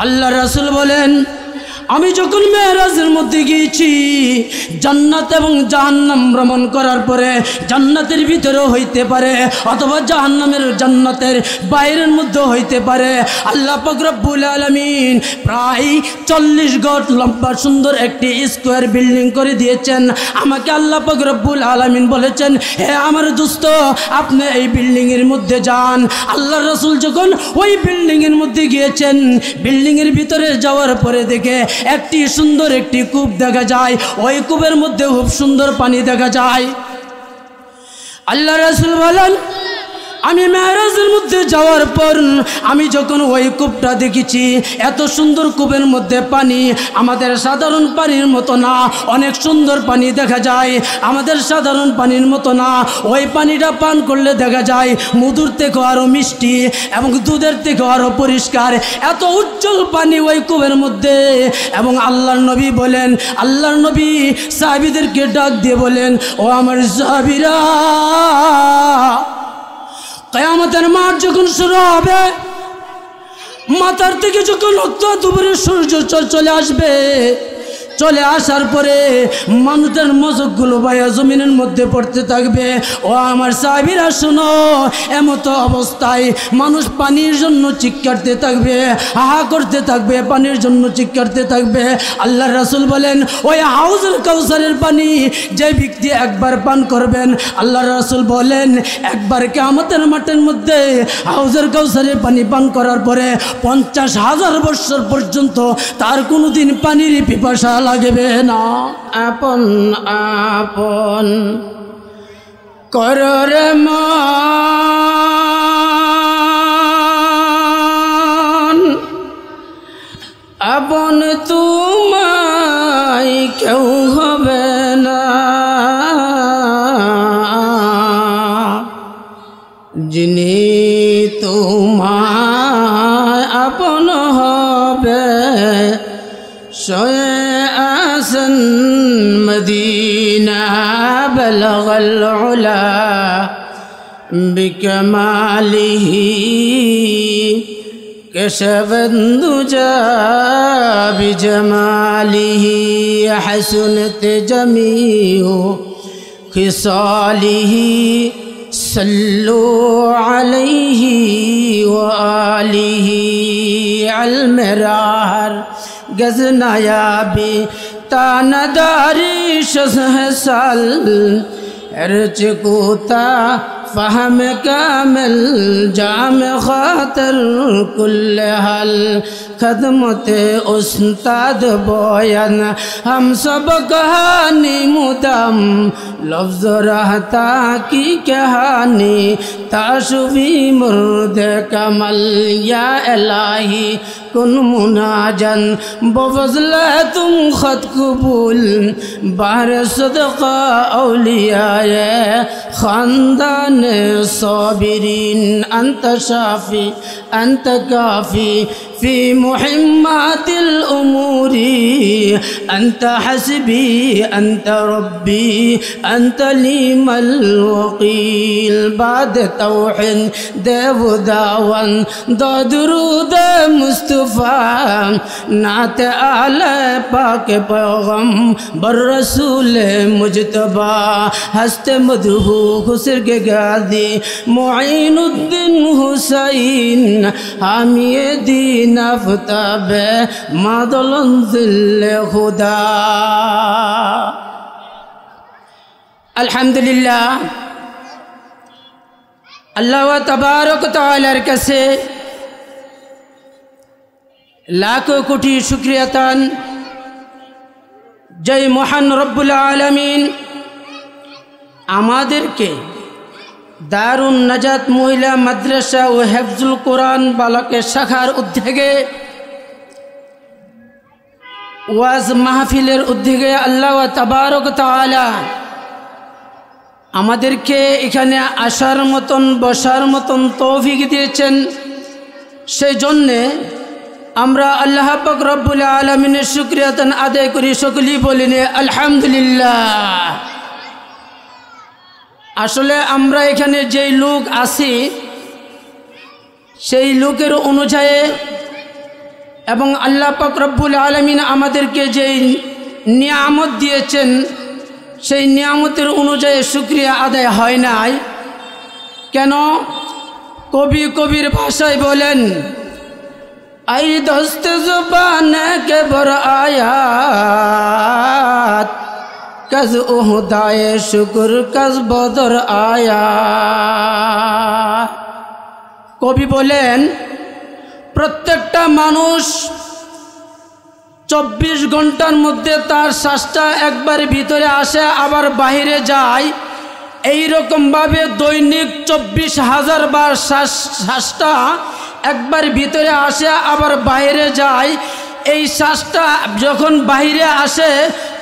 আল্লাহ রাসূল বলেন, আমি যখন মেরাজের মধ্যে গিয়েছি, জান্নাত এবং জাহান্নাম ভ্রমণ করার পরে জান্নাতের ভিতরেও হইতে পারে অথবা জান্নাতের বাইরের মধ্যেও হইতে পারে, আল্লাহ পাক রব্বুল আলামিন প্রায় 40 গজ লম্বা সুন্দর একটি স্কোয়ার বিল্ডিং করে দিয়েছেন। আমাকে আল্লাহ পাক রব্বুল আলামিন বলেছেন, হে আমার দোস্ত, আপনি এই বিল্ডিংয়ের মধ্যে যান। আল্লাহ রাসূল যখন ওই বিল্ডিংয়ের মধ্যে গিয়েছেন, বিল্ডিংয়ের ভিতরে যাওয়ার পরে দেখে একটি সুন্দর একটি কূপ দেখা যায়। ওই কূপের মধ্যে খুব সুন্দর পানি দেখা যায়। আল্লাহ রাসূল বলেন, আমি মেরাজের মধ্যে যাওয়ার পর আমি যখন ওই কূপটা দেখেছি, এত সুন্দর কূপের মধ্যে পানি আমাদের সাধারণ পানির মতো না, অনেক সুন্দর পানি দেখা যায়, আমাদের সাধারণ পানির মতো না। ওই পানিটা পান করলে দেখা যায় মধুর থেকেও আরও মিষ্টি এবং দুধের থেকেও আরও পরিষ্কার, এত উজ্জ্বল পানি ওই কূপের মধ্যে। এবং আল্লাহর নবী বলেন, আল্লাহর নবী সাহাবীদেরকে ডাক দিয়ে বলেন, ও আমার সাহাবীরা, কিয়ামতের মাঠ যখন শুরু হবে, মাথার থেকে যখন উত্তর দুপুরে সূর্য চলে আসবে, চলে আসার পরে মানুষের মজকগুলো বাইয়া জমিনের মধ্যে পড়তে থাকবে। ও আমার সাহাবীরা শোনো, এমতো অবস্থায় মানুষ পানির জন্য চিৎকারতে থাকবে, হাহা করতে থাকবে, পানির জন্য চিৎকারতে থাকবে। আল্লাহ রাসূল বলেন, ওই হাউজুল কাউসারের পানি যে ব্যক্তি একবার পান করবেন, আল্লাহ রাসূল বলেন, একবার কিয়ামতের মাঠের মধ্যে হাউজুল কাউসারের পানি পান করার পরে 50,000 বছর পর্যন্ত তার কোনোদিন পানির পিপাসা লাগবে না। আপন আপন কররে মন, আপন তোমায় কেউ হবে না, যিনি তোমায় আপন হবে সোয়ে আসন মদিনা বলগল উলা বিকমালিহি কশবন্দুজা বিজমালিহি হাসুনত জমিউ খিসালিহি সল্লু আলাইহি ওয়া আলিহি আল মিরার গজনায়াবি তানদারি শহসাল এরচকুতা ফাহম কামিল জাম খাতর কুল হাল खदमते उस्ताद बयान हम सब कहानी मुदम लफ्ज़ रहता की कहानी ताशुफी मुर्द कमल या इलाही कुन मुनाजन बफज़ल तुम खत कबूल बाहर सदक़ा औलियाए ख़ानदान साबिरीन अंत शाफ़ी अंत काफ़ी في مهمات الأمور أنت حسبي أنت ربي أنت لي الوكيل بعد توحيد دو داوان درود مصطفى نعت آلہ پاک پیغم بر رسول مجتبى ہست مدہو خسر کے گادی معین الدین حسین حامی دین আফতাব মাদলন জিল খুদা। আলহামদুলিল্লাহ, আল্লাহ তাবারক তাআলার কাছে লাখো কোটি শুকরিয়া তান, জয় মহান রব্বুল আলামিন আমাদেরকে দারুন নাজাত মহিলা মাদ্রাসা ও হেফজুল কোরআন বালকের শাখার উদ্যোগে ওয়াজ মাহফিলের উদ্যোগে আল্লাহ তাবারক তাআলা আমাদেরকে এখানে আসার মতন বসার মতন তৌফিক দিয়েছেন। সেই জন্যে আমরা আল্লাহ পাক রব্বুল আলামিনের শুকরিয়া আদায় করি, সকলেই বলিনি আলহামদুলিল্লাহ। আসলে আমরা এখানে যেই লোক আছি সেই লোকের অনুযায়ী এবং আল্লাহ পাক রব্বুল আলামিন আমাদেরকে যেই নিয়ামত দিয়েছেন সেই নিয়ামতের অনুযায়ী শুকরিয়া আদায় হয় নাই কেন? কবি কবির ভাষায় বলেন, আই দস্তে জুবানে কে বর আয়াত কজ উহদায়ে শুকর কজ বদর আয়াত। কবি বলেন, প্রত্যেকটা মানুষ 24 ঘন্টার মধ্যে তার শ্বাসটা একবার ভিতরে আসে আবার বাহিরে যায়। এই রকমভাবে দৈনিক 24,000 বার শ্বাসটা একবার ভিতরে আসে আবার বাইরে যায়। এই শ্বাসটা যখন বাইরে আসে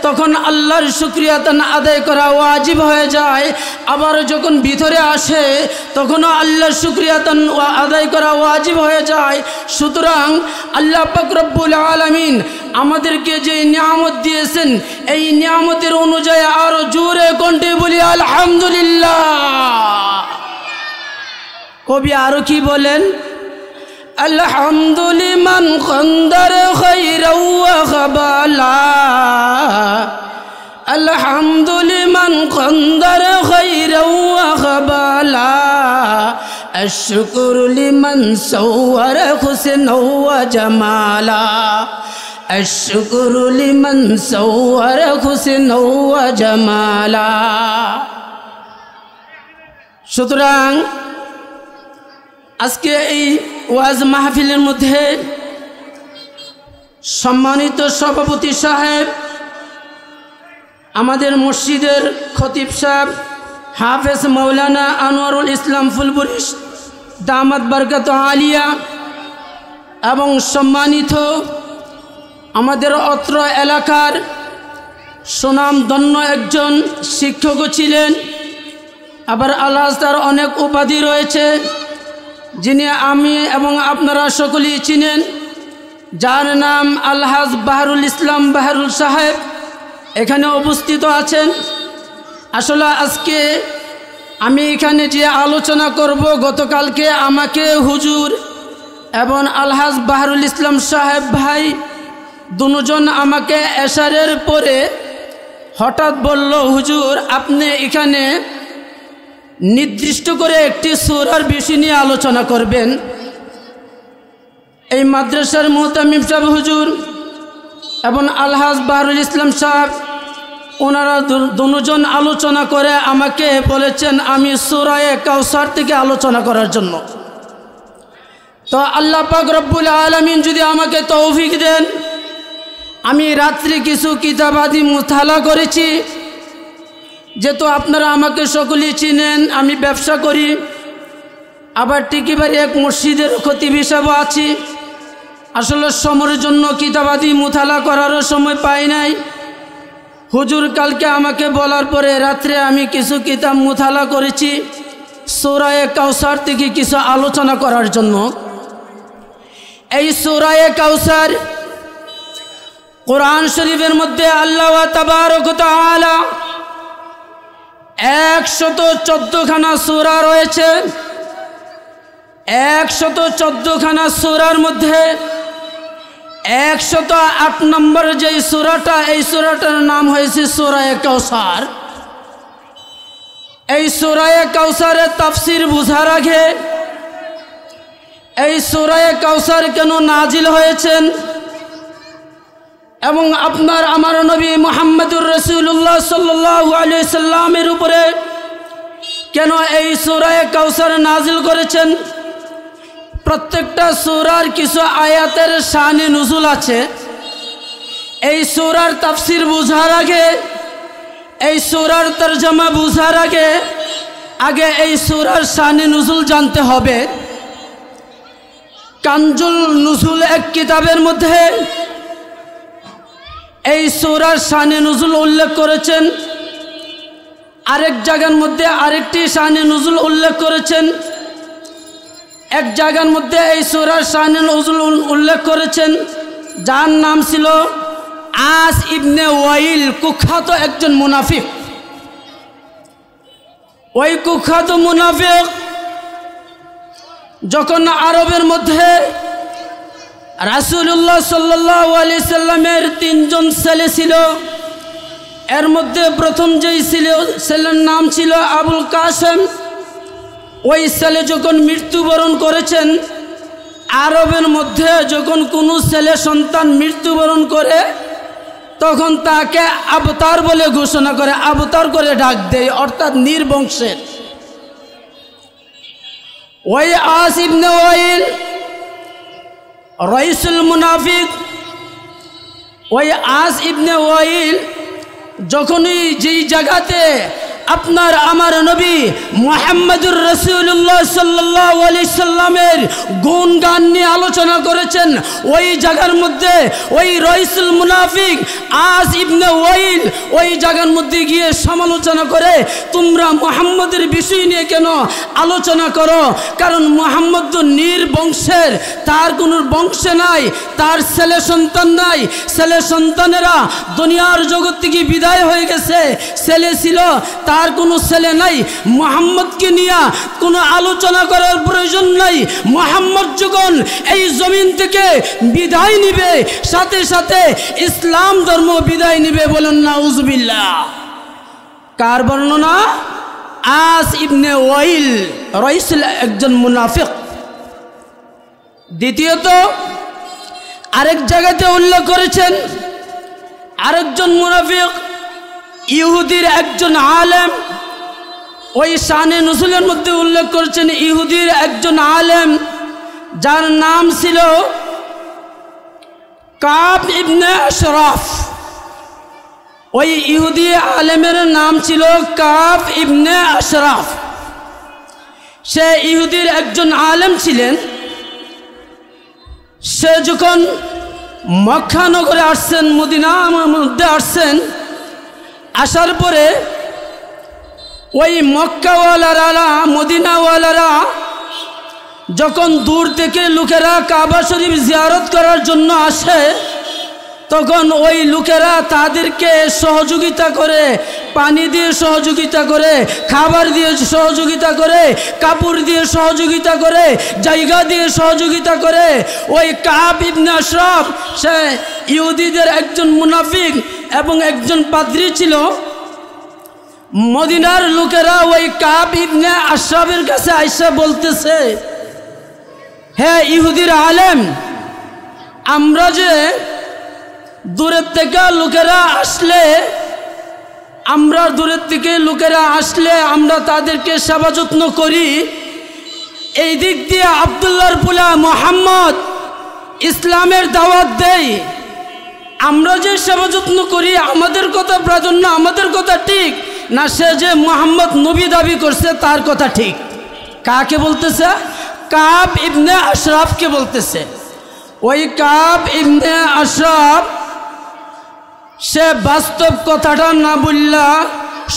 তখন আল্লাহর শুকরিয়া আদায় করা ওয়াজিব হয়ে যায়, আবার যখন ভিতরে আসে তখনও আল্লাহর শুকরিয়া আদায় করা ওয়াজিব হয়ে যায়। সুতরাং আল্লাহ পাক রব্বুল আলামিন আমাদেরকে যে নিয়ামত দিয়েছেন এই নিয়ামতের অনুযায়ী আরো জোরে কণ্ঠে বলি আলহামদুলিল্লাহ। কবি আরো কি বলেন, আলহামদুলিমান খন্দর খায়রা ওয়া খাবালা, আলহামদুলিমান খন্দর খায়রা ওয়া খাবালা, আশকুরু লিমান সাওয়ার হুসনা ওয়া জামালা, আশকুরু লিমান সাওয়ার হুসনা ওয়া জামালা। সুতরাং আজকে এই ওয়াজ মাহফিলের মধ্যে সম্মানিত সভাপতি সাহেব, আমাদের মসজিদের খতিব সাহেব হাফেজ মৌলানা আনোয়ারুল ইসলাম ফুলপুরি দামাত বরকত আলিয়া এবং সম্মানিত আমাদের অত্র এলাকার সুনামধন্য একজন শিক্ষকও ছিলেন, আবার আল্লাহ তার অনেক উপাধি রয়েছে, যিনি আমি এবং আপনারা সকলেই চিনেন, যার নাম আলহাজ বাহারুল ইসলাম বাহারুল সাহেব এখানে উপস্থিত আছেন। আসলে আজকে আমি এখানে যে আলোচনা করব, গতকালকে আমাকে হুজুর এবং আলহাজ বাহারুল ইসলাম সাহেব ভাই দুজন আমাকে এশারের পরে হঠাৎ বলল, হুজুর আপনি এখানে নির্দিষ্ট করে একটি সূরার বিষয় নিয়ে আলোচনা করবেন। এই মাদ্রাসার মুহতামিম সাহেব হুজুর এবং আলহাজ বাহারুল ইসলাম সাহেব ওনারা দুজন আলোচনা করে আমাকে বলেছেন আমি সূরা কাউসার থেকে আলোচনা করার জন্য। তো আল্লাহ পাক রব্বুল আলামিন যদি আমাকে তৌফিক দেন, আমি রাত্রে কিছু কিতাবাদি মুতালা করেছি। যেহেতু আপনারা আমাকে সকলেই চিনেন, আমি ব্যবসা করি, আবার টিকিবাড়ি এক মসজিদের খতিব হিসাবে আছি। আসলে সময়ের জন্য কিতাবাদি মুতালা করারও সময় পাই নাই। হুজুর কালকে আমাকে বলার পরে রাত্রে আমি কিছু কিতাব মুতালা করেছি সূরা কাউসার থেকে কিছু আলোচনা করার জন্য। এই সূরা কাউসার কোরআন শরীফের মধ্যে আল্লাহ তাবারক ওয়া তাআলা 114 খানা সূরা রয়েছে। 114 খানা সূরার মধ্যে 108 নম্বর যেই সূরাটা, এই সূরাটার নাম হয়েছে সূরা কাউসার। এই সূরা কাউসারের তাফসীর বুঝার আগে এই সূরা কাউসার কেন নাজিল হয়েছেন এবং আপনার আমার নবী মুহাম্মদুর রাসূলুল্লাহ সাল্লাল্লাহু আলাইহি সাল্লামের উপরে কেন এই সূরা কাউসার নাজিল করেছেন, প্রত্যেকটা সূরার কিছু আয়াতের শানে নুজুল আছে। এই সূরার তাফসীর বুঝার আগে, এই সূরার তরজমা বুঝার আগে এই সূরার শানে নুজুল জানতে হবে। কানজুল নুজুল এক কিতাবের মধ্যে এই সূরার শানে নুজুল উল্লেখ করেছেন, আরেক জায়গার মধ্যে আরেকটি শানে নুজুল উল্লেখ করেছেন, এক জায়গার মধ্যে এই সূরার শানে নুজুল উল্লেখ করেছেন যার নাম ছিল আস ইবনে ওয়াইল, কুখ্যাত একজন মুনাফিক। ওই কুখ্যাত মুনাফিক যখন আরবের মধ্যে রাসূলুল্লাহ সাল্লাল্লাহু আলাইহি সাল্লামের 3 জন ছেলে ছিল। এর মধ্যে প্রথম যেই ছেলের নাম ছিল আবুল কাসেম। ওই ছেলে যখন মৃত্যুবরণ করেছেন, আরবের মধ্যে যখন কোনো ছেলে সন্তান মৃত্যুবরণ করে তখন তাকে আবতার বলে ঘোষণা করে, আবতার করে ডাক দেয়, অর্থাৎ নির্বংশের। ওই আস ইবনে ওয়াইল রাইসুল মুনাফিক, ওই আস ইবনে ওয়াইল যখনই যেই জায়গাতে আপনার আমার নবী মুহাম্মদুর রাসূলুল্লাহ সাল্লাল্লাহু আলাইহি সাল্লামের গুণগান নিয়ে আলোচনা করেছেন, ওই জায়গার মধ্যে ওই রাইসুল মুনাফিক আস ইবনে ওয়াইল ওই জায়গার মধ্যে গিয়ে সমালোচনা করে, তোমরা মুহাম্মদের বিষয় নিয়ে কেন আলোচনা করো? কারণ মুহাম্মদ তো নির্বংশের, তার কোনো বংশ নাই, তার ছেলে সন্তান নাই, ছেলে সন্তানেরা দুনিয়ার জগৎ থেকে বিদায় হয়ে গেছে, ছেলে ছিল তার কোনো ছেলে নাই। মুহাম্মদকে নিয়ে কোনো আলোচনা করার প্রয়োজন নাই। মুহাম্মদ যখন এই জমিন থেকে বিদায় নিবে, সাথে সাথে ইসলাম ধর্ম বিদায় নিবে। বলেন নাউজুবিল্লাহ। কার বর্ণনা? আস ইবনে ওয়াইল রাইসুল একজন মুনাফিক। দ্বিতীয়ত আরেক জায়গাতে উল্লেখ করেছেন আরেকজন মুনাফিক ইহুদির একজন আলেম। ওই শানে নুজুলের মধ্যে উল্লেখ করেছেন ইহুদির একজন আলেম যার নাম ছিল কাব ইবনে আশরাফ। ওই ইহুদি আলেমের নাম ছিল কাব ইবনে আশরাফ। সে ইহুদির একজন আলেম ছিলেন। সে যখন মক্কা নগরে আসছেন, মদিনার মধ্যে আসছেন, আসার পরে ওই মক্কাওয়ালারা মদিনাওয়ালারা যখন দূর থেকে লোকেরা কাবা শরীফ জিয়ারত করার জন্য আসে, তখন ওই লোকেরা তাদেরকে সহযোগিতা করে, পানি দিয়ে সহযোগিতা করে, খাবার দিয়ে সহযোগিতা করে, কাপড় দিয়ে সহযোগিতা করে, জায়গা দিয়ে সহযোগিতা করে। ওই কাব ইবনে আশরাফ সে ইহুদিদের একজন মুনাফিক এবং একজন পাদ্রী ছিল। মদিনার লোকেরা ওই কাব ইবনে আশরাফের কাছে আইসা বলতেছে, হে ইহুদির আলেম, আমরা যে দূরের থেকে লোকেরা আসলে, আমরা তাদেরকে সেবা যত্ন করি, এই দিক দিয়ে আব্দুল্লাহর পোলা মুহাম্মদ ইসলামের দাওয়াত দেই, আমরা যে সেবা যত্ন করি আমাদের কথা প্রাধান্য, আমাদের কথা ঠিক না, সে যে মুহাম্মদ নবী দাবি করছে তার কথা ঠিক? কাকে বলতেছে? কাব ইবনে আশরাফকে বলতেছে। ওই কাব ইবনে আশরাফ সে বাস্তব কথাটা না বললা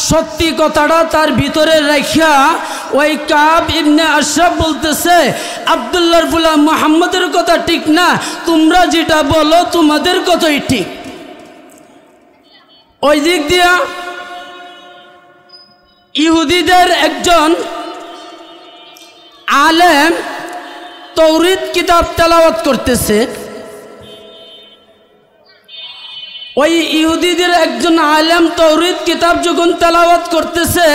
সত্যি কথাটা তার ভিতরে রাখিয়া ওই কাব ইবনে আশরাফ বলতেছে, আব্দুল্লাহর পোলা মুহাম্মদের কথা ঠিক না, তোমরা যেটা বলো তোমাদের কথাই ঠিক। ওই দিক দিয়া ইহুদিদের একজন আলেম তৌরিত কিতাব তেলাওয়াত করতেছে। ওই ইহুদিদের একজন আলেম তৌরিত কিতাব যখন তেলাওয়াত করতেছে,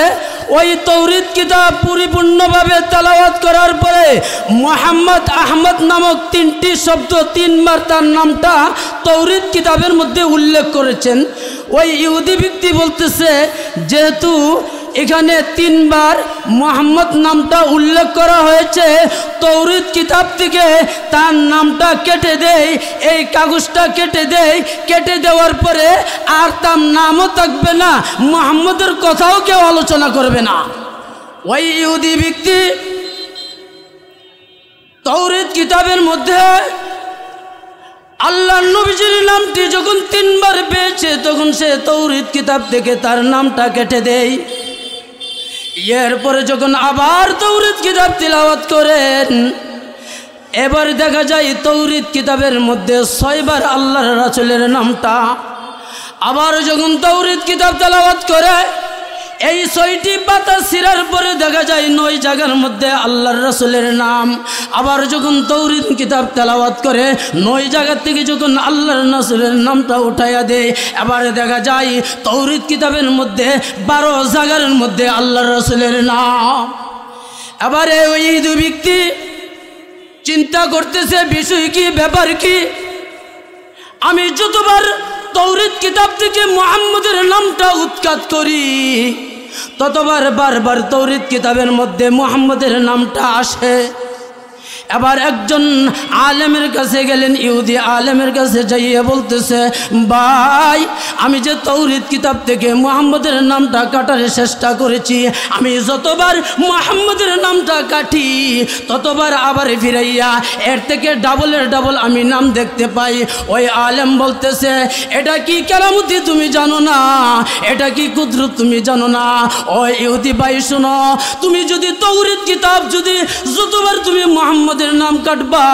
ওই তৌরিত কিতাব পরিপূর্ণভাবে তেলাওয়াত করার পরে মুহাম্মদ আহমদ নামক 3টি শব্দ 3বার তার নামটা তৌরিত কিতাবের মধ্যে উল্লেখ করেছেন। ওই ইহুদি ব্যক্তি বলতেছে, যেহেতু এখানে 3বার মুহাম্মদ নামটা উল্লেখ করা হয়েছে, তৌরিত কিতাব থেকে তার নামটা কেটে দেয়, এই কাগজটা কেটে দেয়, কেটে দেওয়ার পরে আর তার নামও থাকবে না, মুহাম্মদের কথাও কেউ আলোচনা করবে না। ওই ইহুদি ব্যক্তি তৌরিত কিতাবের মধ্যে আল্লাহর নবীজির নামটি যখন 3বার পেয়েছে, তখন সে তৌরিত কিতাব থেকে তার নামটা কেটে দেয়। এরপরে যখন আবার তৌরিত কিতাব তিলাওয়াত করেন, এবার দেখা যায় তৌরিত কিতাবের মধ্যে 6বার আল্লাহর রাসূলের নামটা। আবার যখন তৌরিত কিতাব তেলাওয়াত করে, এই 6টি পাতা ছিঁড়ার পরে দেখা যায় 9 জায়গার মধ্যে আল্লাহর রাসূলের নাম। আবার যখন তাওরীত কিতাব তেলাওয়াত করে 9 জায়গা থেকে যখন আল্লাহর রাসূলের নামটা উঠাইয়া দেয়, এবার দেখা যায় তাওরীত কিতাবের মধ্যে 12 জায়গার মধ্যে আল্লাহর রাসূলের নাম। এবারে ওই দুই ব্যক্তি চিন্তা করতেছে বিষয় কি, ব্যাপার কি। আমি যতবার তাওরীত কিতাব থেকে মুহাম্মদের নামটা উৎখাত করি ততবার বারবার তাওরীত কিতাবের মধ্যে মুহাম্মদের নামটা আসে। এবার একজন আলেমের কাছে গেলেন, ইহুদি আলেমের কাছে যাইয়া বলতেছে, ভাই আমি যে তাওরীত কিতাব থেকে মুহাম্মদের নামটা কাটার চেষ্টা করেছি, আমি যতবার মুহাম্মদের নামটা কাটি ততবার আবার ফিরাইয়া এর থেকে ডাবলের ডাবল আমি নাম দেখতে পাই। ওই আলেম বলতেছে, এটা কি কেরামতি তুমি জানো না, এটা কি কুদরত তুমি জানো না। ওই ইহুদি ভাই শোনো, তুমি যদি তাওরীত কিতাব যদি যতবার তুমি মুহাম্মদ নাম কাটবা,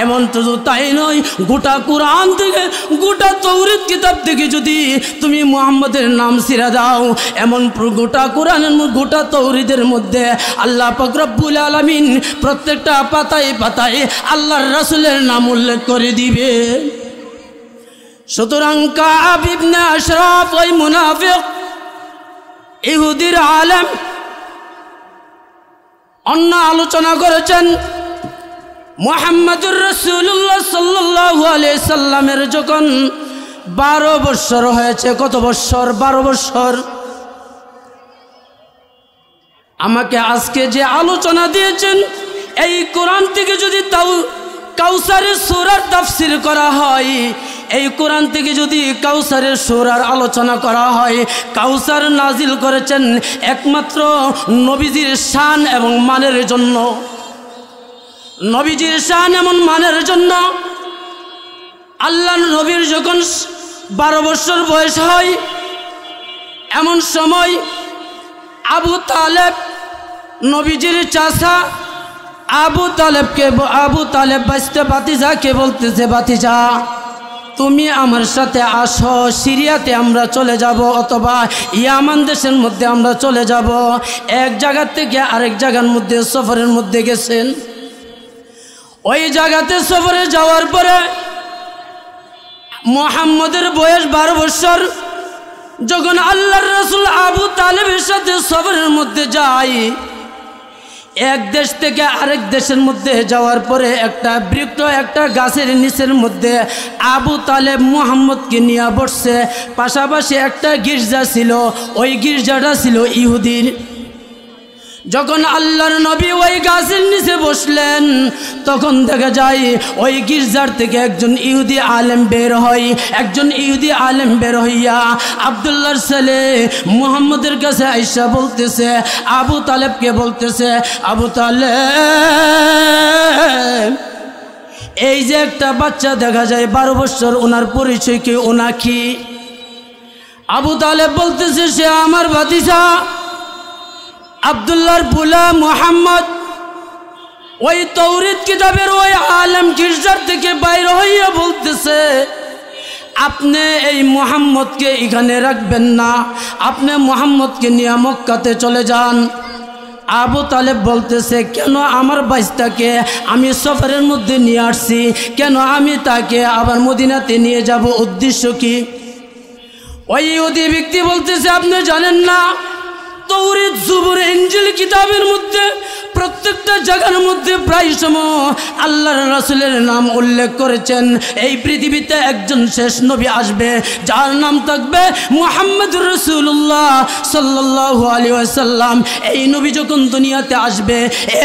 এমন তো তাই নয়, গোটা কোরআন থেকে গোটা তাওরীত কিতাব থেকে যদি তুমি মুহাম্মদের নাম ছিঁড়া দাও, এমন গোটা কোরআনের গোটা তাওরীতের মধ্যে আল্লাহ পাক রব্বুল আলামিন প্রত্যেকটা পাতায় পাতায় আল্লাহর রাসূলের নাম উল্লেখ করে দিবে। সুতরাং কাব ইবনে আশরাফ ওই মুনাফিক ইহুদির আলেম অন্য আলোচনা করেছেন। মুহাম্মদুর রাসূলুল্লাহ সাল্লাল্লাহু আলাইহি সাল্লামের যখন 12 বছর হয়েছে, কত বছর? 12 বছর। আমাকে আজকে যে আলোচনা দিয়েছেন, এই কোরআন থেকে যদি কাউসারের সূরার তাফসীর করা হয়, এই কোরআন থেকে যদি কাউসারের সূরার আলোচনা করা হয়, কাউসার নাজিল করেছেন একমাত্র নবীজির শান এবং মানের জন্য। নবীজির শান এমন মানের জন্য। আল্লাহর নবীর যখন 12 বছর বয়স হয়, এমন সময় আবু তালেব নবীজির চাচা আবু তালেব বাঁচতে ভাতিজাকে বলতেছে, ভাতিজা তুমি আমার সাথে আসো, সিরিয়াতে আমরা চলে যাব অথবা ইয়ামান দেশের মধ্যে আমরা চলে যাব। এক জায়গা থেকে আরেক জায়গার মধ্যে সফরের মধ্যে গেছেন। ওই জায়গাতে সফরে যাওয়ার পরে মুহাম্মদের বয়স 12 বছর। যখন আল্লাহর রাসূল আবু তালেবের সাথে সফরের মধ্যে যায়, এক দেশ থেকে আরেক দেশের মধ্যে যাওয়ার পরে একটা বৃক্ষ, একটা গাছের নিচের মধ্যে আবু তালেব মুহাম্মদকে নিয়ে বসছে। পাশাপাশি একটা গির্জা ছিল, ওই গির্জাটা ছিল ইহুদির। যখন আল্লাহর নবী ওই গাছের নিচে বসলেন, তখন দেখা যায় ওই গির্জার থেকে একজন ইহুদি আলেম বের হয়। একজন ইহুদি আলেম বের হইয়া আব্দুল্লাহর ছেলে মুহাম্মদের কাছে আইসা বলতেছে, আবু তালেবকে বলতেছে, আবু তালেব এই যে একটা বাচ্চা দেখা যায় 12 বছর, ওনার পরিচয় কি, ওনা কি? আবু তালেব বলতেছে, সে আমার ভাতিজা আব্দুল্লাহর পুলা মুহাম্মদ। ওই তাওরীত কিতাবের ওই আলেম গির্জার থেকে বাইরে হইয়া বলতেছে, আপনি এই মুহাম্মদকে এখানে রাখবেন না, আপনি মুহাম্মদকে নিয়ে মক্কাতে চলে যান। আবু তালেব বলতেছে, কেন আমার বাইস্তাকে আমি সফরের মধ্যে নিয়ে আসছি, কেন আমি তাকে আবার মদিনাতে নিয়ে যাব, উদ্দেশ্য কি? ওই ইহুদি ব্যক্তি বলতেছে, আপনি জানেন না তাওরীত, জবুর, ইনজিল কিতাবের মধ্যে প্রত্যেকটা জায়গার মধ্যে প্রায় সময় আল্লাহর রাসূলের নাম উল্লেখ করেছেন। এই পৃথিবীতে একজন শেষ নবী আসবে, যার নাম থাকবে মুহাম্মদুর রাসূলুল্লাহ সাল্লাল্লাহু আলাইহি ওয়াসাল্লাম। এই নবী যখন দুনিয়াতে আসবে,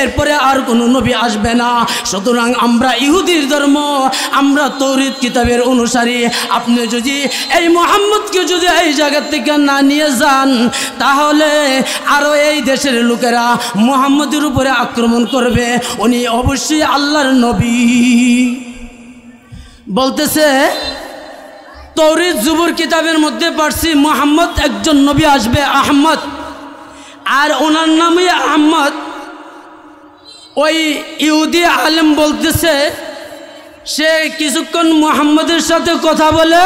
এরপরে আর কোনো নবী আসবে না। সুতরাং আমরা ইহুদির ধর্ম, আমরা তাওরীত কিতাবের অনুসারী। আপনি যদি এই মুহাম্মদকে যদি এই জায়গা থেকে না নিয়ে যান, তাহলে আরও এই দেশের লোকেরা মুহাম্মদের উপরে আক্রমণ করবে। উনি অবশ্যই আল্লাহর নবী। বলতেছে, তাওরীত জবুর কিতাবের মধ্যে পড়ছি মুহাম্মদ একজন নবী আসবে, আহমদ, আর ওনার নামই আহমদ। ওই ইহুদি আলেম বলতেছে, সে কিছুক্ষণ মুহাম্মদের সাথে কথা বলে,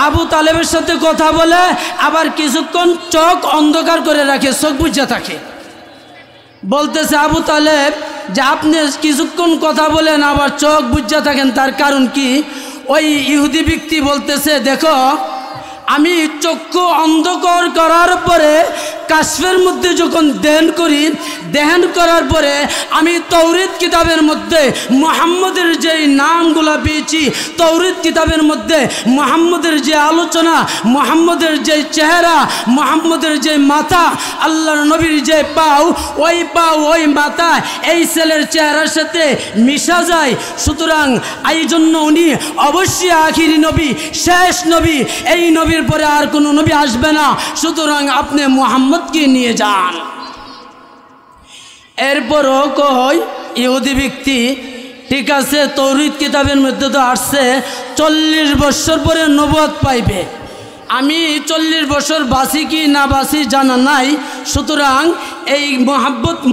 আবু তালেবের সাথে কথা বলে, আবার কিছুক্ষণ চোখ অন্ধকার করে রাখে, চোখ বুঝে থাকে। বলতেছে আবু তালেব যে আপনি কিছুক্ষণ কথা বলেন আবার চোখ বুঝে থাকেন, তার কারণ কি? ওই ইহুদি ব্যক্তি বলতেছে, দেখো আমি চক্ষু অন্ধকার করার পরে কাশফের মধ্যে যখন দেহন করার পরে আমি তৌরিত কিতাবের মধ্যে মুহাম্মদের যে নামগুলা পেয়েছি, তৌরিত কিতাবের মধ্যে মুহাম্মদের যে আলোচনা, মুহাম্মদের যে চেহারা, মুহাম্মদের যে মাথা, আল্লাহর নবীর যে পাও ওই মাথা এই ছেলের চেহারার সাথে মিশা যায়। সুতরাং এই জন্য উনি অবশ্যই আখিরি নবী, শেষ নবী, এই নবীর পরে আর কোনো নবী আসবে না, সুতরাং আপনি মুহাম্মদকে নিয়ে যান। এরপরও কয় ইহুদি ব্যক্তি, ঠিক আছে তৌরিত কিতাবের মধ্যে তো আসছে 40 বছর পরে নবুয়ত পাইবে, আমি 40 বছর বাঁচি কি না বাঁচি জানা নাই, সুতরাং এই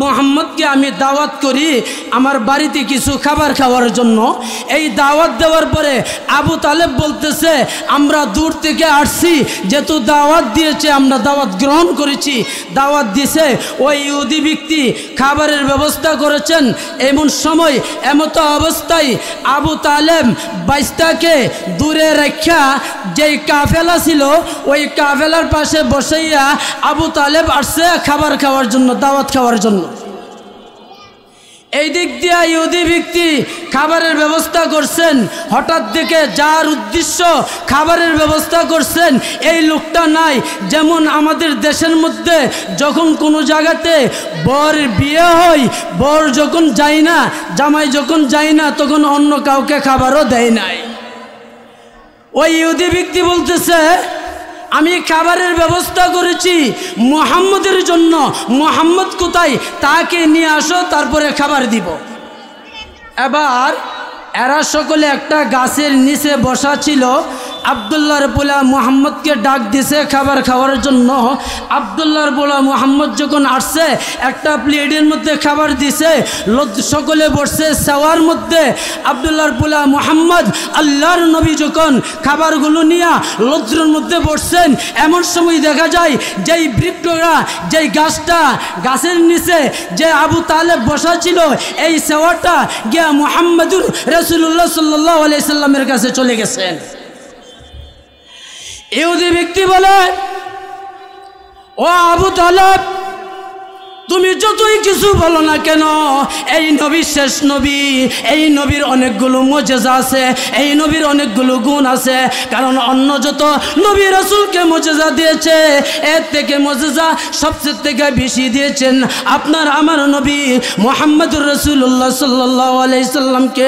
মোহাম্মদকে আমি দাওয়াত করি আমার বাড়িতে কিছু খাবার খাওয়ার জন্য। এই দাওয়াত দেওয়ার পরে আবু তালেব বলতেছে আমরা দূর থেকে আসছি, যেহেতু দাওয়াত দিয়েছে আমরা দাওয়াত গ্রহণ করেছি। দাওয়াত দিয়েছে ওই ইহুদি ব্যক্তি খাবারের ব্যবস্থা করেছেন। এমন সময় এমতো অবস্থায় আবু তালেব বাইস্তাকে দূরে রেখা যেই কাফেলা ছিল ওই কাফেলার পাশে বসাইয়া আবু তালেব আসছে খাবার খাওয়ার জন্য, দাওয়াত খাওয়ার জন্য। এই দিক দিয়ে ইহুদি ব্যক্তি খাবারের ব্যবস্থা করছেন, হঠাৎ দেখে যার উদ্দেশ্য খাবারের ব্যবস্থা করছেন এই লোকটা নাই। যেমন আমাদের দেশের মধ্যে যখন কোনো জায়গাতে বর বিয়ে হয়, বর যখন যায় না, জামাই যখন যায় না, তখন অন্য কাউকে খাবারও দেয় নাই। ওই ইহুদি ব্যক্তি বলতেছে আমি খাবারের ব্যবস্থা করেছি মুহাম্মদের জন্য, মুহাম্মদ কোথায় তাকে নিয়ে আসো, তারপরে খাবার দিব। এবার এরা সকলে একটা গাছের নিচে বসা ছিল। আব্দুল্লাহর পোলা মুহাম্মদকে ডাক দিছে খাবার খাওয়ার জন্য। আব্দুল্লাহর পোলা মুহাম্মদ যখন আসছে একটা প্লেটের মধ্যে খাবার দিছে, সকলে বসছে সেওয়ার মধ্যে। আব্দুল্লাহর পোলা মুহাম্মদ আল্লাহর নবী যখন খাবারগুলো নিয়ে লজ্জের মধ্যে বসছেন, এমন সময় দেখা যায় যেই বৃক্ষরা, যেই গাছের নিচে যে আবু তালেব বসা ছিল, এই সেওয়াটা গিয়া মুহাম্মদুর রাসূলুল্লাহ সাল্লাল্লাহু আলাইহি সাল্লামের কাছে চলে গেছেন। ইহুদি ব্যক্তি বলে, ও আবু তালেব তুমি যতই কিছু বলো না কেন, এই নবী শেষ নবী, এই নবীর অনেকগুলো মুজিজা আছে, এই নবীর অনেকগুলো গুণ আছে। কারণ অন্য যত নবী রাসূলকে মুজিজা দিয়েছে, এর থেকে মুজিজা সবচেয়ে থেকে বেশি দিয়েছেন আপনার আমার নবী মুহাম্মদুর রাসূলুল্লাহ সাল্লাল্লাহু আলাইহি সাল্লামকে।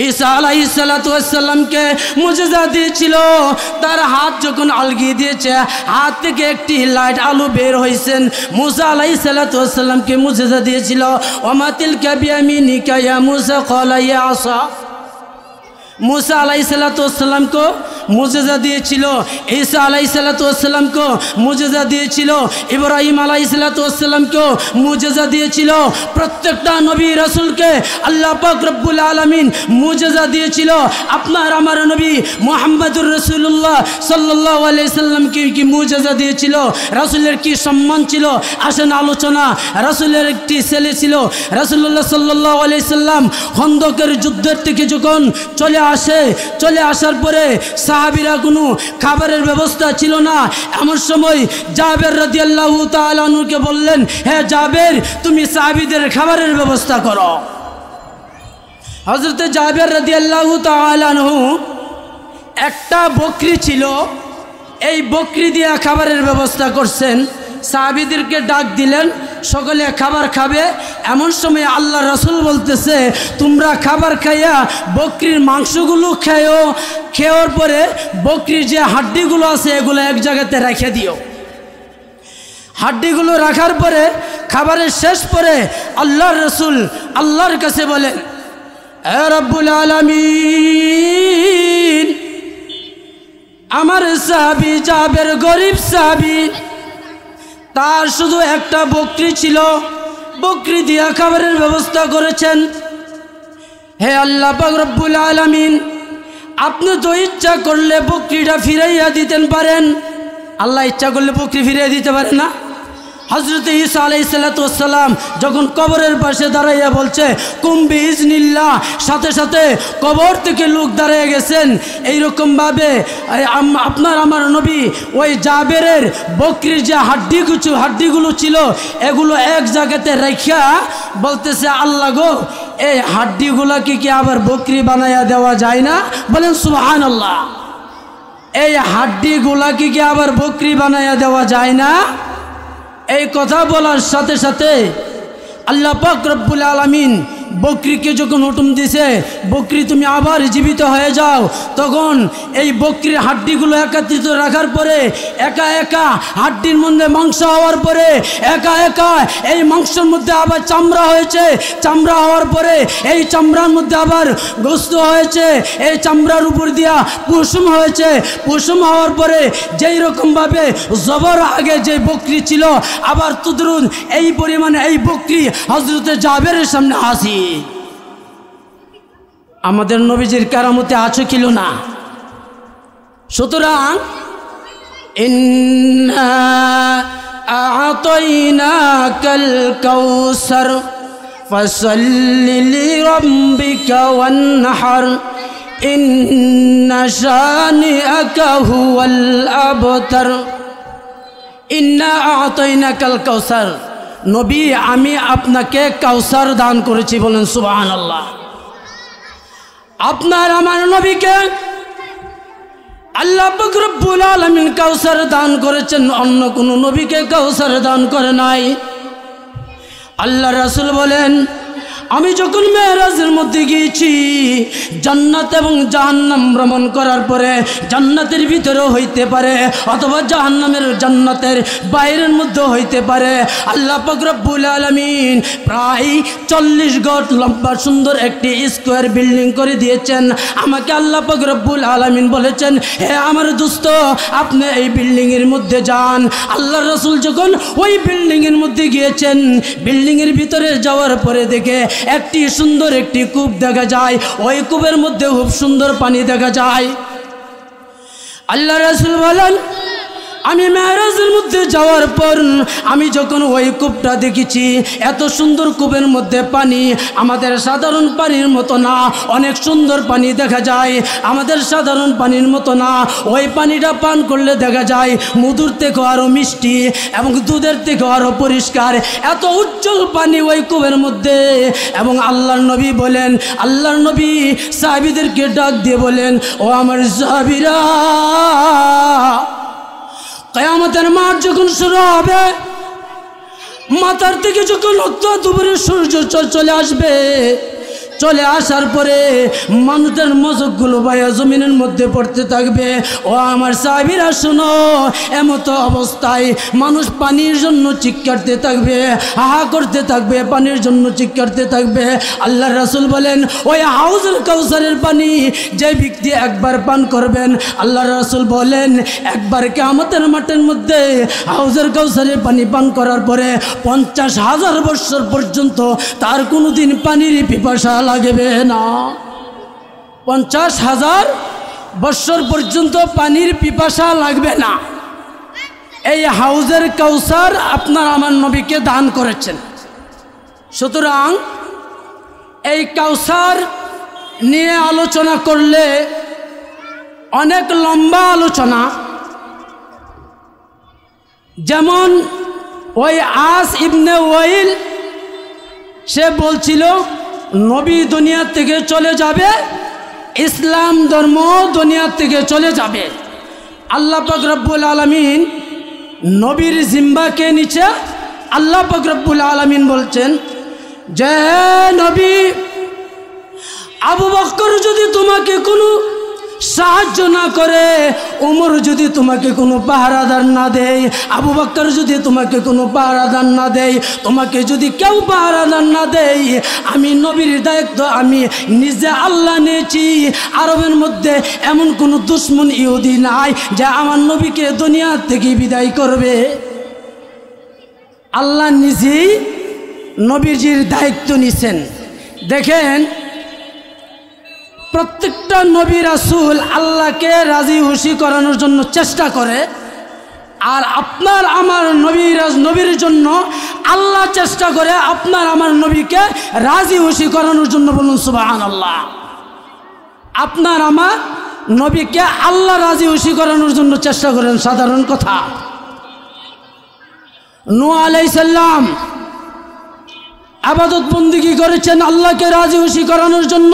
ঈসা আলাইহিস সালাতু ওয়াস সালামকে মুজিজা দিয়েছিল, তার হাত যখন আলগিয়ে দিয়েছে, হাত থেকে একটি লাইট আলো বের হয়েছেন। মুসা আলাইহিস সালাতু ওয়াস সালামকে মুজিজা দিয়েছিল, ওমা তিলকা বিয়ামিনিকা ইয়া মুসা ক্বালা ইয়া আসা। मूसा अलैहिस्सलाम को मुजिज़ा दिएछिलो, ईसा अलैहिस्सलाम को मुजिज़ा दिएछिलो, इब्राहिम अलैहिस्सलाम को मुजिज़ा दिएछिलो। प्रत्येकटा नबी रसूल के अल्लाह पाक रब्बुल आलमीन मुजिज़ा दिएछिलो। अपनार आमार नबी मुहम्मदुर रसूलुल्लाह सल्लल्लाहु अलैहि वसल्लम की मुजिज़ा दिएछिलो। रसूलेर की सम्मान छिलो, आसेन आलोचना। रसूलेर एकटी ছেলে ছিল, রাসূলুল্লাহ সাল্লাল্লাহু আলাইহি সাল্লাম খন্দকের যুদ্ধের থেকে যখন চলে আসার পরে সাহাবীরা কোনো খাবারের ব্যবস্থা ছিল না। এমন সময় জাবের রাদিয়াল্লাহু তাআলা আনহুকে বললেন, হে জাবের, তুমি সাহাবীদের খাবারের ব্যবস্থা করো। হযরত জাবের রাদিয়াল্লাহু তাআলা আনহু একটা বকরি ছিল, এই বকরি দিয়ে খাবারের ব্যবস্থা করছেন। সাহাবীদেরকে ডাক দিলেন, সকলে খাবার খাবে। এমন সময় আল্লাহ রাসূল বলতেছে, তোমরা খাবার খাইয়া বকরির মাংসগুলো খেয়েও, খাওয়ার পরে বকরির যে হাড্ডিগুলো আছে এগুলো এক জায়গাতে রেখে দিও। হাড্ডিগুলো রাখার পরে খাবারের শেষ পরে আল্লাহর রাসূল আল্লাহর কাছে বলেন, হে রব্বুল আলামিন, আমার সাহাবী জাবের গরিব সাহাবী, তার শুধু একটা বকরি ছিল, বকরি দিয়া খাবারের ব্যবস্থা করেছেন। হে আল্লাহ পাক রব্বুল আলামিন, আপনি তো ইচ্ছা করলে বকরিটা ফিরাইয়া দিতেন পারেন। আল্লাহ ইচ্ছা করলে বকরি ফিরিয়ে দিতে পারে না? হযরত ঈসা আলাইহিস সালাম যখন কবরের পাশে দাঁড়াইয়া বলছে কুম বিইজনিল্লাহ, সাথে সাথে কবর থেকে লোক দাঁড়িয়ে গেছেন। এইরকমভাবে আপনার আমার নবী ওই জাবেরের বকরির যে হাড্ডিগুলো ছিল এগুলো এক জায়গাতে রাখিয়া বলতেছে, আল্লাহ গো, এই হাড্ডিগুলোকে কি আবার বকরি বানাইয়া দেওয়া যায় না? বলেন সুবহানাল্লাহ। এই হাড্ডিগুলোকে কি আবার বকরি বানাইয়া দেওয়া যায় না? এই কথা বলার সাথে সাথে আল্লাহ পাক রব্বুল আলামিন বকরিকে যখন হুকুম দিছে, বকরি তুমি আবার জীবিত হয়ে যাও, তখন এই বকরির হাড্ডিগুলো একত্রিত রাখার পরে একা একা হাড্ডির মধ্যে মাংস হওয়ার পরে একা একা এই মাংসের মধ্যে আবার চামড়া হয়েছে, চামড়া হওয়ার পরে এই চামড়ার মধ্যে আবার গোস্ত হয়েছে, এই চামড়ার উপর দিয়া কুসুম হয়েছে, কুসুম হওয়ার পরে যেই রকমভাবে জবর আগে যে বকরি ছিল আবার তুদরুন এই পরিমাণে এই বকরি হযরতে জাবেরের সামনে হাসি। আমাদের নবীজির কারামতে আছে কিলো না? সুতরাং ইন্না আ'তাইনাকাল কাউসার ফাসাল্লি লিরাব্বিকা ওয়ানহার ইন্না শানিআকা হুয়াল আবতার। ইন্না আ'তাইনাকাল কাউসার, নবী আমি আপনাকে কাউসার দান করেছি। বলেন সুবহানাল্লাহ। আপনার আমার নবীকে আল্লাহ পাক রব্বুল আলামিন কাউসার দান করেছেন, অন্য কোনো নবীকে কাউসার দান করে নাই। আল্লাহ রাসূল বলেন, আমি যখন মেরাজের মধ্যে গিয়েছি, জান্নাত এবং জাহান্নাম ভ্রমণ করার পরে জান্নাতের ভিতরেও হইতে পারে অথবা জান্নাতের বাইরের মধ্যে হইতে পারে, আল্লাহ পাক রব্বুল আলামিন প্রায় 40 গজ লম্বা সুন্দর একটি স্কোয়ার বিল্ডিং করে দিয়েছেন। আমাকে আল্লাহ পাক রব্বুল আলামিন বলেছেন, হে আমার দোস্ত, আপনি এই বিল্ডিংয়ের মধ্যে যান। আল্লাহ রাসূল যখন ওই বিল্ডিংয়ের মধ্যে গিয়েছেন, বিল্ডিংয়ের ভিতরে যাওয়ার পরে দেখে একটি সুন্দর একটি কূপ দেখা যায়, ওই কূপের মধ্যে খুব সুন্দর পানি দেখা যায়। আল্লাহ রাসূল বলেন, আমি মেরাজের মধ্যে যাওয়ার পর আমি যখন ওই কূপটা দেখেছি, এত সুন্দর কূপের মধ্যে পানি আমাদের সাধারণ পানির মতো না, অনেক সুন্দর পানি দেখা যায়, আমাদের সাধারণ পানির মতো না। ওই পানিটা পান করলে দেখা যায় মধুর থেকেও আরও মিষ্টি এবং দুধের থেকেও আরও পরিষ্কার, এত উজ্জ্বল পানি ওই কূপের মধ্যে। এবং আল্লাহর নবী বলেন, আল্লাহর নবী সাহাবীদেরকে ডাক দিয়ে বলেন, ও আমার সাহাবীরা, কিয়ামতের মাঠ যখন শুরু হবে, মাথার থেকে যখন দুপুরে সূর্য চলে আসবে, চলে আসার পরে মানুষের মজকগুলো বাইয়া জমিনের মধ্যে পড়তে থাকবে। ও আমার সাহাবীরা শোনো, এমত অবস্থায় মানুষ পানির জন্য চিৎকারতে থাকবে, হাহা করতে থাকবে, পানির জন্য চিৎকারতে থাকবে। আল্লাহ রাসূল বলেন, ওই হাউজুল কাউসারের পানি যে ব্যক্তি একবার পান করবেন, আল্লাহ রাসূল বলেন একবার কিয়ামতের মাঠের মধ্যে হাউজুল কাউসারের পানি পান করার পরে 50,000 বছর পর্যন্ত তার কোনোদিন পানির পিপাসা লাগবে না। 50,000 বছর পর্যন্ত পানির পিপাসা লাগবে না। এই হাউজের কাউসার আপনার আমার নবীকে দান করেছেন। সুতরাং এই কাউসার নিয়ে আলোচনা করলে অনেক লম্বা আলোচনা। যেমন ওই আস ইবনে ওয়াইল, সে বলছিল নবী দুনিয়া থেকে চলে যাবে, ইসলাম ধর্ম দুনিয়া থেকে চলে যাবে। আল্লাহ পাক রব্বুল আলামিন নবীর জিম্বাকে নিচে আল্লাহ পাক রব্বুল আলামিন বলছেন যে, নবী, আবু বকর যদি তোমাকে কোনো সাহায্য না করে, ওমর যদি তোমাকে কোনো পাহারাদার না দেয়, আবু বকর যদি তোমাকে কোনো পাহারাদার না দেয়, তোমাকে যদি কেউ পাহারাদার না দেয়, আমি নবীর দায়িত্ব আমি নিজে আল্লাহ নিয়েছি। আরবের মধ্যে এমন কোনো দুশ্মন ইহুদি নাই যে আমার নবীকে দুনিয়া থেকে বিদায় করবে। আল্লাহ নিজেই নবীজির দায়িত্ব নিছেন। দেখেন প্রত্যেকটা নবী রাসূল আল্লাহকে রাজি খুশি করানোর জন্য চেষ্টা করে, আর আপনার আমার নবীর জন্য আল্লাহ চেষ্টা করে আপনার আমার নবীকে রাজি খুশি করানোর জন্য। বলুন সুবহানাল্লাহ। আপনার আমার নবীকে আল্লাহ রাজি খুশি করানোর জন্য চেষ্টা করেন, সাধারণ কথা। নূহ আলাইহিস সালাম ইবাদত বন্দেগী করেছেন আল্লাহকে রাজি খুশি করানোর জন্য।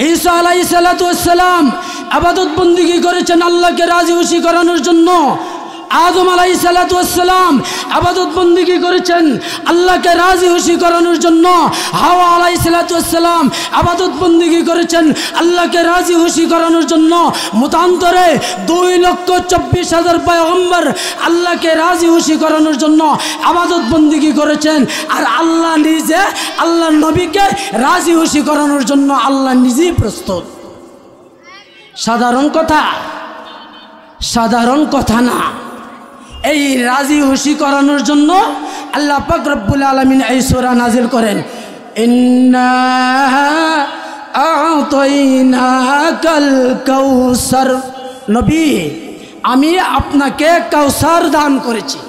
ঈসা আলাইহিস সালাতু ওয়াস সালাম ইবাদত বন্দেগী করেছেন আল্লাহকে রাজি খুশি করানোর জন্য। আদম আলাইহিস সালাতু ওয়াস সালাম ইবাদত বন্দেগী করেছেন আল্লাহকে রাজি খুশি করানোর জন্য। হাওয়া আলাইহিস সালাতু ওয়াস সালাম ইবাদত বন্দেগী করেছেন আল্লাহকে রাজি খুশি করানোর জন্য। মতান্তরে 2,24,000 পয়গম্বর আল্লাহকে রাজি খুশি করানোর জন্য ইবাদত বন্দেগী করেছেন, আর আল্লাহ নিজে আল্লাহর নবীকে রাজি খুশি করানোর জন্য আল্লাহ নিজেই প্রস্তুত। সাধারণ কথা, সাধারণ কথা না। এই রাজি খুশি করানোর জন্য আল্লাহ পাক রব্বুল আলামিন এই সূরা নাজিল করেন, ইন্না আ'তাইনাকাল কাউসার। নবী, আমি আপনাকে কাউসার দান করেছি,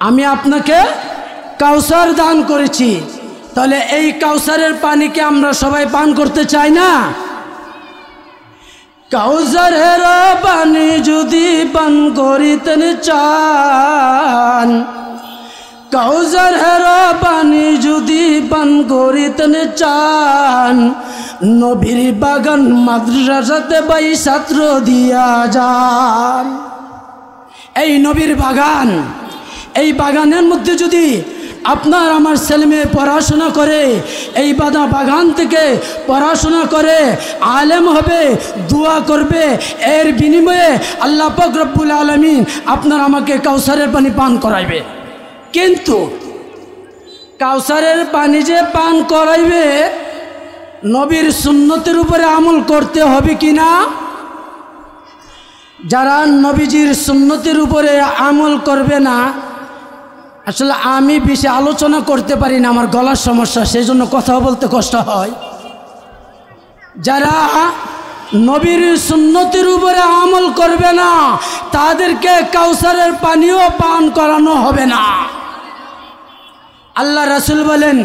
আমি আপনাকে কাউসার দান করেছি। তাহলে এই কাউসারের পানিকে আমরা সবাই পান করতে চাই না? কাউসারের পানি যদি পান করিতেন চান, কাউসারের পানি যদি পান করিতেন চান, নবীর বাগান মাদ্রাসাতে বাই ছাত্র দিয়া যান। এই নবীর বাগান, এই বাগানের মধ্যে যদি আপনার আমার ছেলেমেয়ে পড়াশোনা করে, এই বাগান থেকে পড়াশোনা করে আলেম হবে, দোয়া করবে, এর বিনিময়ে আল্লাহ পাক রব্বুল আলামিন আপনার আমাকে কাউসারের পানি পান করাইবে। কিন্তু কাউসারের পানি যে পান করাইবে, নবীর সুন্নতের উপরে আমল করতে হবে কিনা? যারা নবীজির সুন্নতের উপরে আমল করবে না, আসলে আমি বেশি আলোচনা করতে পারি না, আমার গলার সমস্যা, সেই জন্য কথা বলতে কষ্ট হয়। যারা নবীর সুন্নতের উপরে আমল করবে না, তাদেরকে কাউসারের পানিও পান করানো হবে না। আল্লাহ রাসূল বলেন,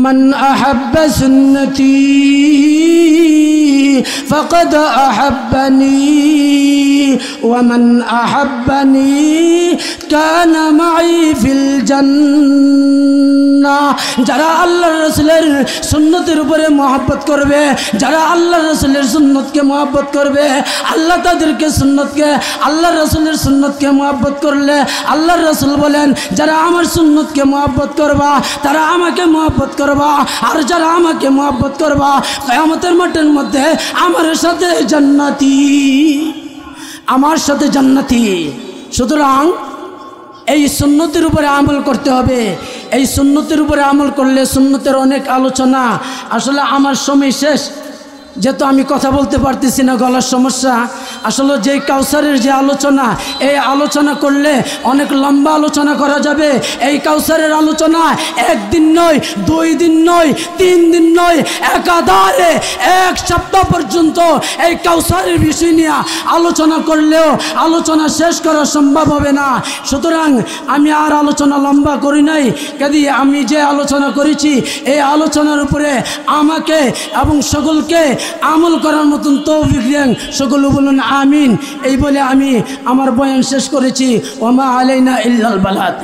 মান আহাব্বা সুন্নতি ফাকাদ আহাব্বানি ওয়া মান আহাব্বানি কানা মাই ফিল জান্নাহ। যারা আল্লাহ রাসূলের সুন্নতের উপরে মহব্বত করবে, যারা আল্লাহ রাসূলের সুন্নতকে মহব্বত করবে, আল্লাহ তাদেরকে সুন্নতকে, আল্লাহ রাসূলের সুন্নতকে মহব্বত করলে আল্লাহ রাসূল বলেন, যারা আমার সুন্নতকে মহব্বত করবা তারা আমাকে মহব্বত করবা, আর যারা আমাকে মহব্বত করবা কিয়ামতের মাঠের মধ্যে আমার সাথে জান্নাতি, আমার সাথে জান্নাতি। সুতরাং এই সুন্নতের উপরে আমল করতে হবে। এই সুন্নতের উপরে আমল করলে, সুন্নতের অনেক আলোচনা, আসলে আমার সময় শেষ, যেহেতু আমি কথা বলতে পারতেছি না, গলার সমস্যা। আসলে যে কাউসারের যে আলোচনা, এই আলোচনা করলে অনেক লম্বা আলোচনা করা যাবে। এই কাউসারের আলোচনা একদিন নয়, 2 দিন নয়, 3 দিন নয়, একাধারে 1 সপ্তাহ পর্যন্ত এই কাউসারের বিষয় নিয়ে আলোচনা করলেও আলোচনা শেষ করা সম্ভব হবে না। সুতরাং আমি আর আলোচনা লম্বা করি নাই, কাজে আমি যে আলোচনা করেছি এই আলোচনার উপরে আমাকে এবং সকলকে আমল করার মতন তৌফিক দেন। সকলে বলুন আমিন। এই বলে আমি আমার বয়ান শেষ করেছি। ওয়া মা আলাইনা ইল্লাল বালাগ।